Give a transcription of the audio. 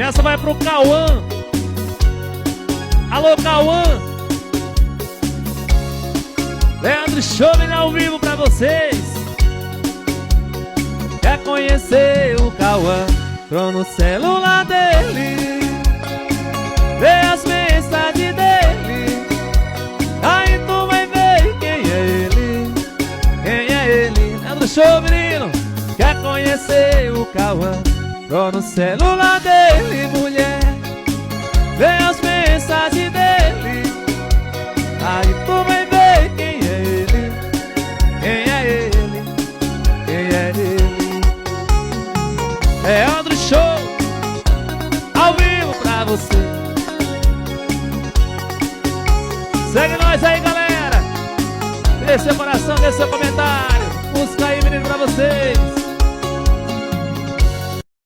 E essa vai pro Cauã. Alô, Cauã. Leandro Chovin ao vivo pra vocês. Quer conhecer o Cauã? Tô no celular dele, vê as mensagens dele, aí tu vai ver quem é ele. Quem é ele? Leandro Chovin, menino. Quer conhecer o Cauã? Tô no celular dele, mulher, vê as mensagens dele, aí tu vai ver quem é ele. Quem é ele? Quem é ele? É Leandro Show ao vivo pra você. Segue nós aí, galera. Deixe seu coração, deixe seu comentário. Música aí, menino, pra vocês.